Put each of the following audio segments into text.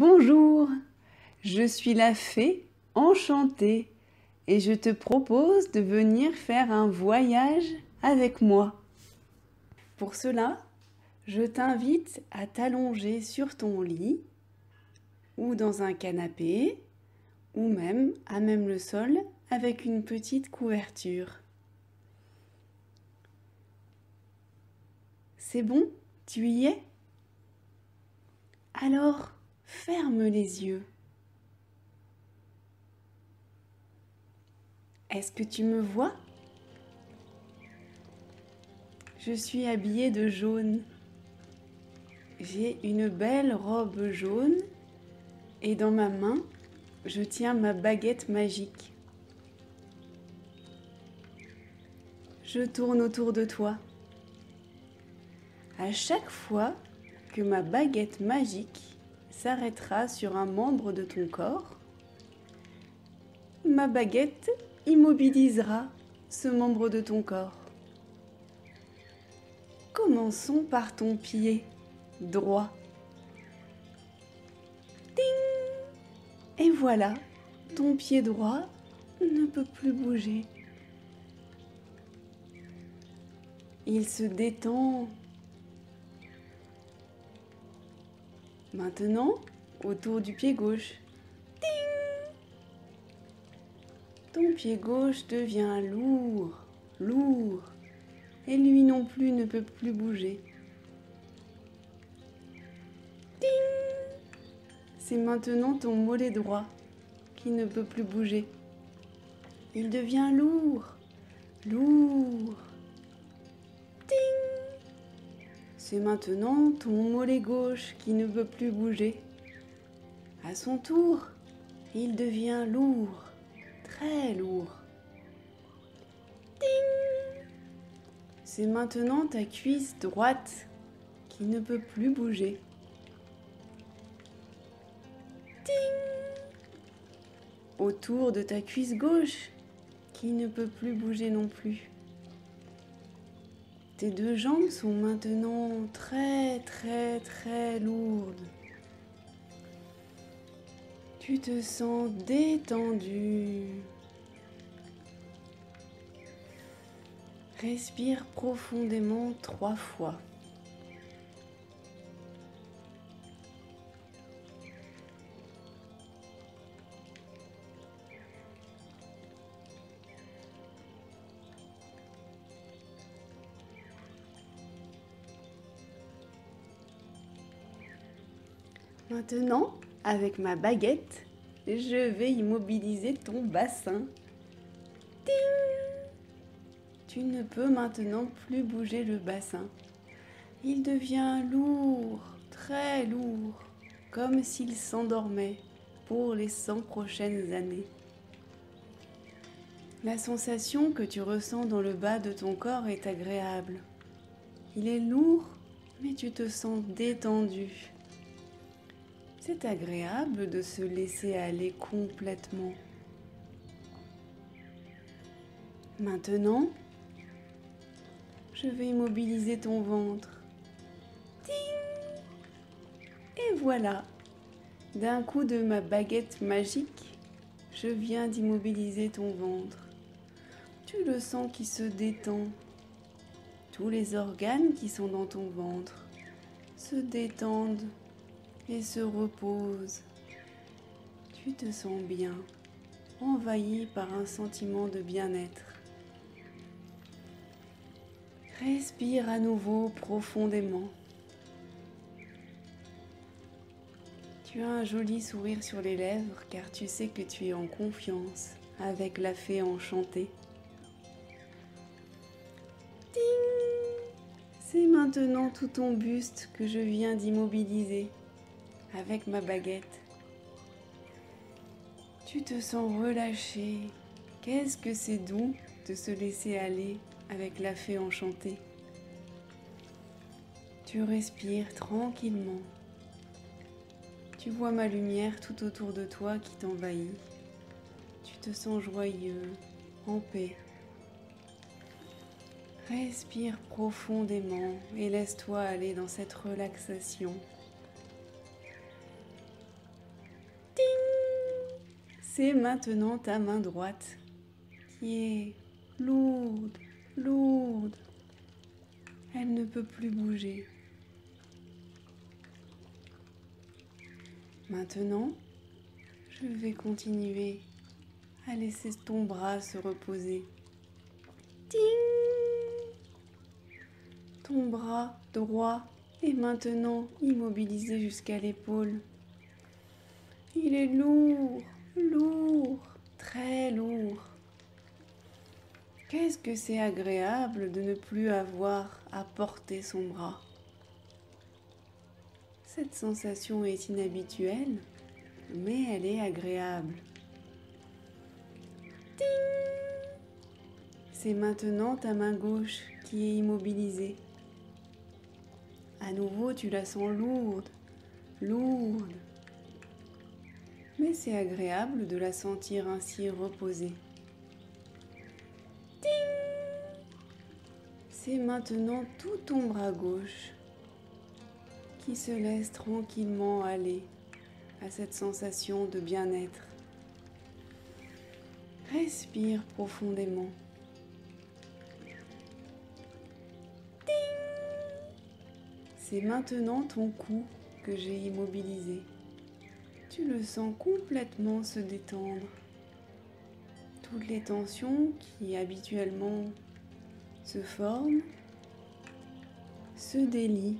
Bonjour, je suis la fée enchantée et je te propose de venir faire un voyage avec moi. Pour cela, je t'invite à t'allonger sur ton lit ou dans un canapé ou même à même le sol avec une petite couverture. C'est bon? Tu y es? Alors, ferme les yeux. Est-ce que tu me vois? Je suis habillée de jaune. J'ai une belle robe jaune et dans ma main, je tiens ma baguette magique. Je tourne autour de toi. À chaque fois que ma baguette magique s'arrêtera sur un membre de ton corps, ma baguette immobilisera ce membre de ton corps. Commençons par ton pied droit. Ding! Et voilà, ton pied droit ne peut plus bouger. Il se détend. Maintenant, autour du pied gauche. Ding! Ton pied gauche devient lourd, lourd. Et lui non plus ne peut plus bouger. Ding! C'est maintenant ton mollet droit qui ne peut plus bouger. Il devient lourd, lourd. Ding! C'est maintenant ton mollet gauche qui ne peut plus bouger. À son tour, il devient lourd, très lourd. Ding! C'est maintenant ta cuisse droite qui ne peut plus bouger. Ding! Autour de ta cuisse gauche qui ne peut plus bouger non plus. Tes deux jambes sont maintenant très très très lourdes. Tu te sens détendu. Respire profondément 3 fois. Maintenant, avec ma baguette, je vais immobiliser ton bassin. Ding! Tu ne peux maintenant plus bouger le bassin. Il devient lourd, très lourd, comme s'il s'endormait pour les 100 prochaines années. La sensation que tu ressens dans le bas de ton corps est agréable. Il est lourd, mais tu te sens détendu. C'est agréable de se laisser aller complètement. Maintenant, je vais immobiliser ton ventre. Ding! Et voilà, d'un coup de ma baguette magique, je viens d'immobiliser ton ventre. Tu le sens qui se détend. Tous les organes qui sont dans ton ventre se détendent et se reposent. Tu te sens bien, envahi par un sentiment de bien-être. Respire à nouveau profondément. Tu as un joli sourire sur les lèvres car tu sais que tu es en confiance avec la fée enchantée. Ding! C'est maintenant tout ton buste que je viens d'immobiliser avec ma baguette. Tu te sens relâché. Qu'est-ce que c'est doux de se laisser aller avec la fée enchantée. Tu respires tranquillement. Tu vois ma lumière tout autour de toi qui t'envahit. Tu te sens joyeux, en paix. Respire profondément et laisse-toi aller dans cette relaxation. C'est maintenant ta main droite qui est lourde, lourde. Elle ne peut plus bouger. Maintenant, je vais continuer à laisser ton bras se reposer. Ting! Ton bras droit est maintenant immobilisé jusqu'à l'épaule. Il est lourd, lourd, très lourd. Qu'est-ce que c'est agréable de ne plus avoir à porter son bras. Cette sensation est inhabituelle, mais elle est agréable. Ting! C'est maintenant ta main gauche qui est immobilisée. À nouveau, tu la sens lourde, lourde. Mais c'est agréable de la sentir ainsi reposée. Ting! C'est maintenant tout ton bras gauche qui se laisse tranquillement aller à cette sensation de bien-être. Respire profondément. Ting! C'est maintenant ton cou que j'ai immobilisé. Tu le sens complètement se détendre. Toutes les tensions qui habituellement se forment se délient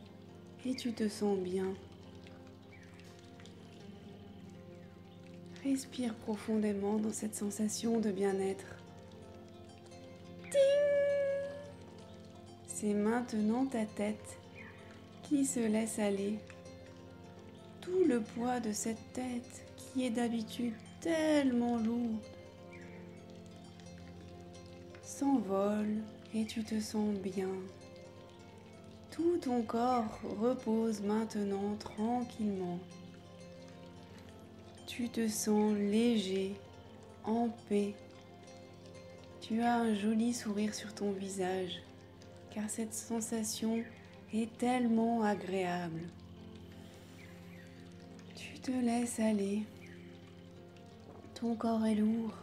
et tu te sens bien. Respire profondément dans cette sensation de bien-être. Ting! C'est maintenant ta tête qui se laisse aller. Tout le poids de cette tête qui est d'habitude tellement lourde s'envole et tu te sens bien. Tout ton corps repose maintenant tranquillement. Tu te sens léger, en paix. Tu as un joli sourire sur ton visage, car cette sensation est tellement agréable. Tu te laisses aller. Ton corps est lourd,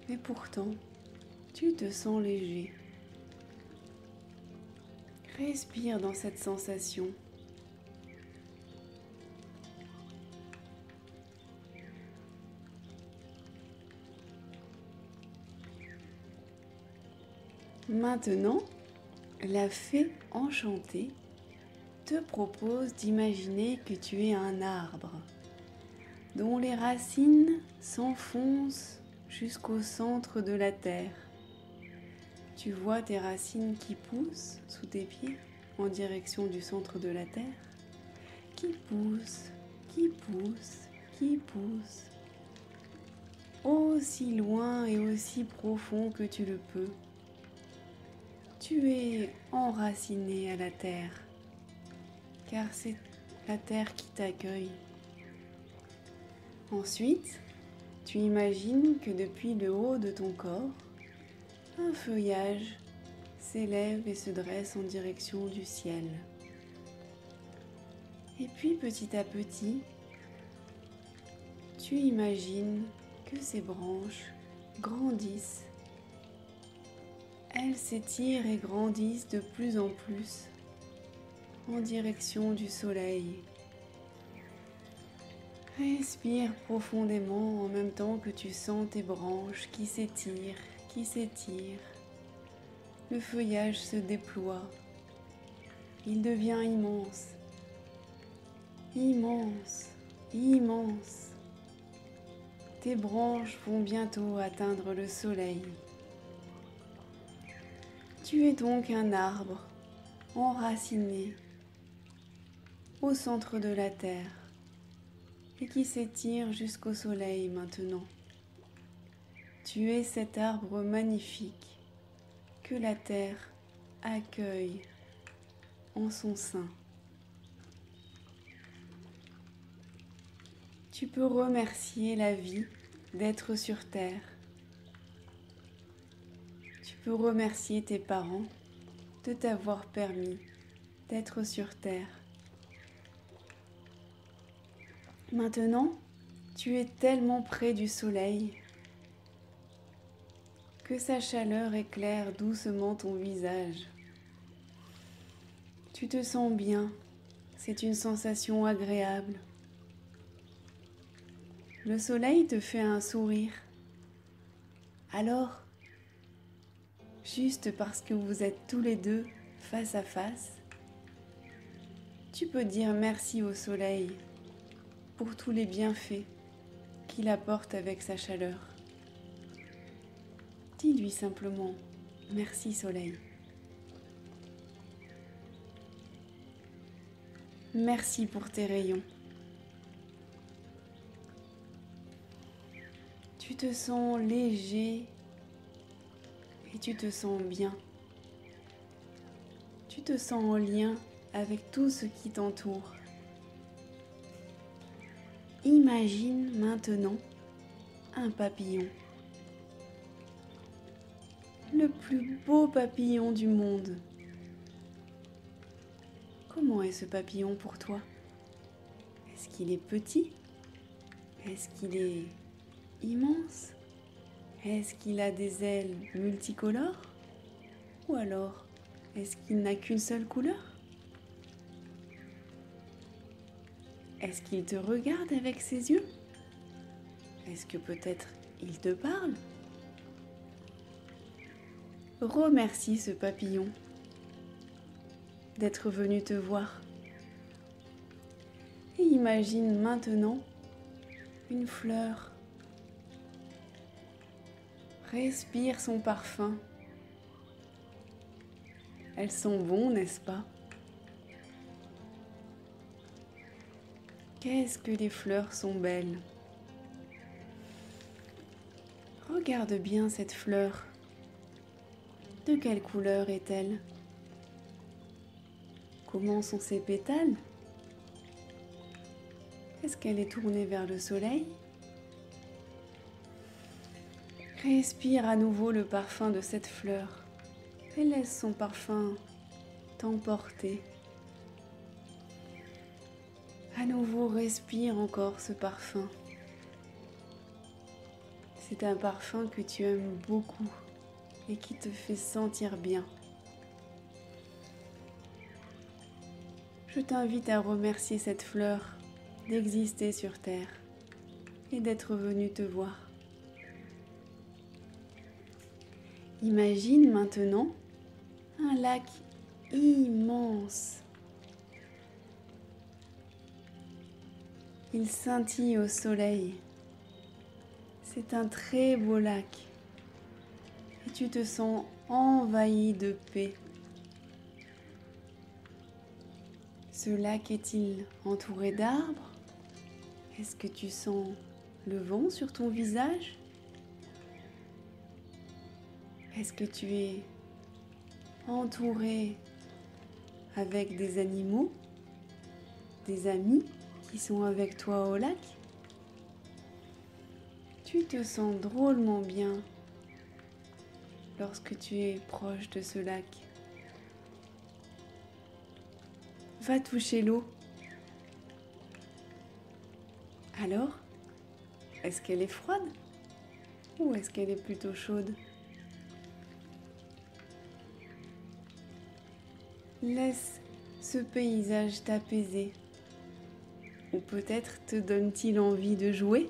mais pourtant, tu te sens léger. Respire dans cette sensation. Maintenant, la fée enchantée te propose d'imaginer que tu es un arbre dont les racines s'enfoncent jusqu'au centre de la terre. Tu vois tes racines qui poussent sous tes pieds en direction du centre de la terre, qui poussent, qui poussent, qui poussent, aussi loin et aussi profond que tu le peux. Tu es enraciné à la terre, car c'est la terre qui t'accueille. Ensuite, tu imagines que depuis le haut de ton corps, un feuillage s'élève et se dresse en direction du ciel. Et puis petit à petit, tu imagines que ces branches grandissent. Elles s'étirent et grandissent de plus en plus en direction du soleil. Respire profondément en même temps que tu sens tes branches qui s'étirent, qui s'étirent. Le feuillage se déploie. Il devient immense. Immense, immense. Tes branches vont bientôt atteindre le soleil. Tu es donc un arbre enraciné au centre de la terre et qui s'étire jusqu'au soleil maintenant. Tu es cet arbre magnifique que la terre accueille en son sein. Tu peux remercier la vie d'être sur terre. Tu peux remercier tes parents de t'avoir permis d'être sur terre. Maintenant, Tu es tellement près du soleil que sa chaleur éclaire doucement ton visage. Tu te sens bien, c'est une sensation agréable. Le soleil te fait un sourire. Alors, juste parce que vous êtes tous les deux face à face, tu peux dire merci au soleil pour tous les bienfaits qu'il apporte avec sa chaleur. Dis-lui simplement merci soleil. Merci pour tes rayons. Tu te sens léger et tu te sens bien. Tu te sens en lien avec tout ce qui t'entoure. Imagine maintenant un papillon. Le plus beau papillon du monde. Comment est ce papillon pour toi? Est-ce qu'il est petit? Est-ce qu'il est immense? Est-ce qu'il a des ailes multicolores? Ou alors, est-ce qu'il n'a qu'une seule couleur? Est-ce qu'il te regarde avec ses yeux? Est-ce que peut-être il te parle? Remercie ce papillon d'être venu te voir. Et imagine maintenant une fleur. Respire son parfum. Elles sont bonnes, n'est-ce pas? Qu'est-ce que les fleurs sont belles! Regarde bien cette fleur. De quelle couleur est-elle? Comment sont ses pétales? Est-ce qu'elle est tournée vers le soleil? Respire à nouveau le parfum de cette fleur et laisse son parfum t'emporter. À nouveau, respire encore ce parfum. C'est un parfum que tu aimes beaucoup et qui te fait sentir bien. Je t'invite à remercier cette fleur d'exister sur Terre et d'être venue te voir. Imagine maintenant un lac immense. Il scintille au soleil. C'est un très beau lac et tu te sens envahi de paix. Ce lac est-il entouré d'arbres? Est-ce que tu sens le vent sur ton visage? Est-ce que tu es entouré avec des animaux, des amis qui sont avec toi au lac? Tu te sens drôlement bien lorsque tu es proche de ce lac. Va toucher l'eau. Alors, est-ce qu'elle est froide ou est-ce qu'elle est plutôt chaude? Laisse ce paysage t'apaiser. Ou peut-être te donne-t-il envie de jouer?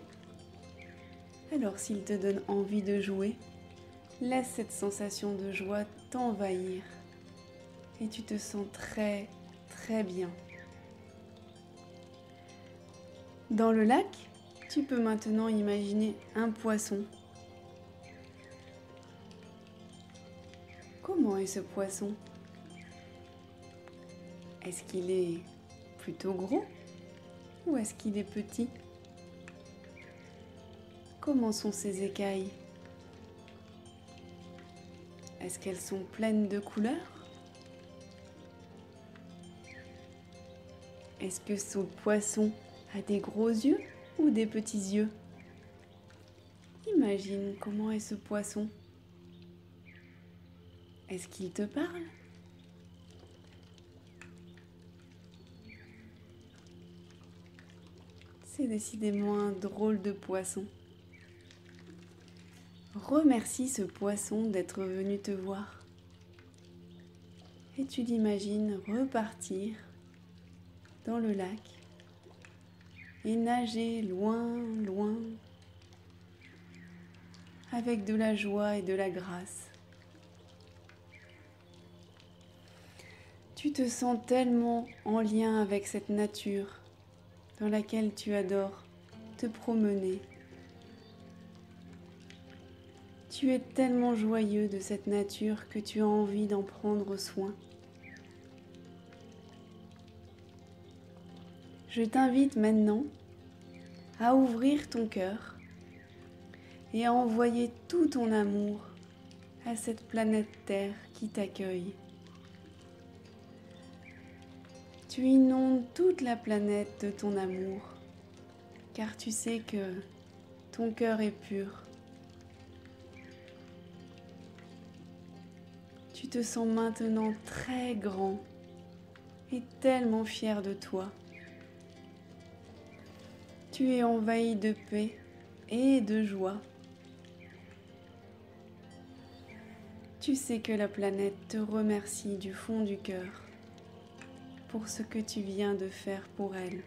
Alors s'il te donne envie de jouer, laisse cette sensation de joie t'envahir. Et tu te sens très, très bien. Dans le lac, tu peux maintenant imaginer un poisson. Comment est ce poisson? Est-ce qu'il est plutôt gros ou est-ce qu'il est petit? Comment sont ses écailles? Est-ce qu'elles sont pleines de couleurs? Est-ce que ce poisson a des gros yeux ou des petits yeux? Imagine comment est ce poisson. Est-ce qu'il te parle? C'est décidément un drôle de poisson. Remercie ce poisson d'être venu te voir. Et tu l'imagines repartir dans le lac et nager loin, loin, avec de la joie et de la grâce. Tu te sens tellement en lien avec cette nature dans laquelle tu adores te promener. Tu es tellement joyeux de cette nature que tu as envie d'en prendre soin. Je t'invite maintenant à ouvrir ton cœur et à envoyer tout ton amour à cette planète Terre qui t'accueille. Tu inondes toute la planète de ton amour, car tu sais que ton cœur est pur. Tu te sens maintenant très grand et tellement fier de toi. Tu es envahi de paix et de joie. Tu sais que la planète te remercie du fond du cœur pour ce que tu viens de faire pour elle.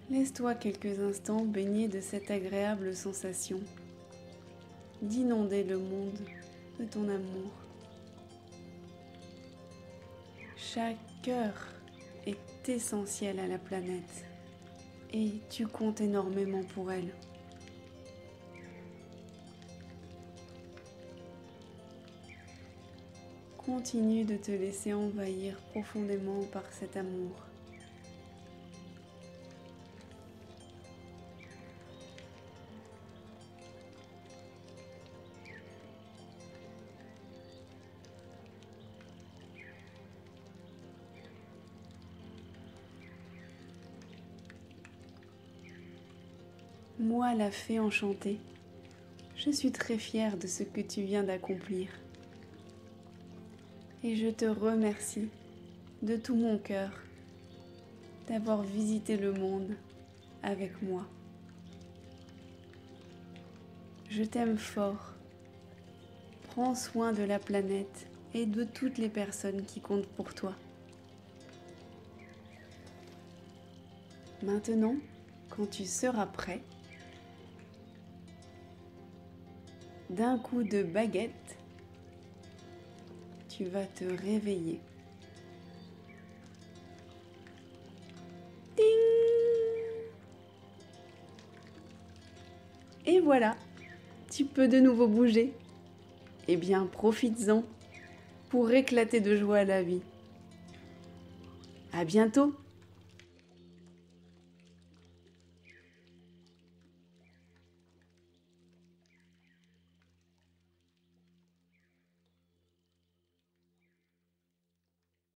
Laisse-toi quelques instants baigner de cette agréable sensation d'inonder le monde de ton amour. Chaque cœur est essentiel à la planète et tu comptes énormément pour elle. Continue de te laisser envahir profondément par cet amour. Moi, la fée enchantée, je suis très fière de ce que tu viens d'accomplir. Et je te remercie de tout mon cœur d'avoir visité le monde avec moi. Je t'aime fort. Prends soin de la planète et de toutes les personnes qui comptent pour toi. Maintenant, quand tu seras prêt, d'un coup de baguette, tu vas te réveiller. Ding! Et voilà, tu peux de nouveau bouger. Eh bien, profites-en pour éclater de joie à la vie. À bientôt!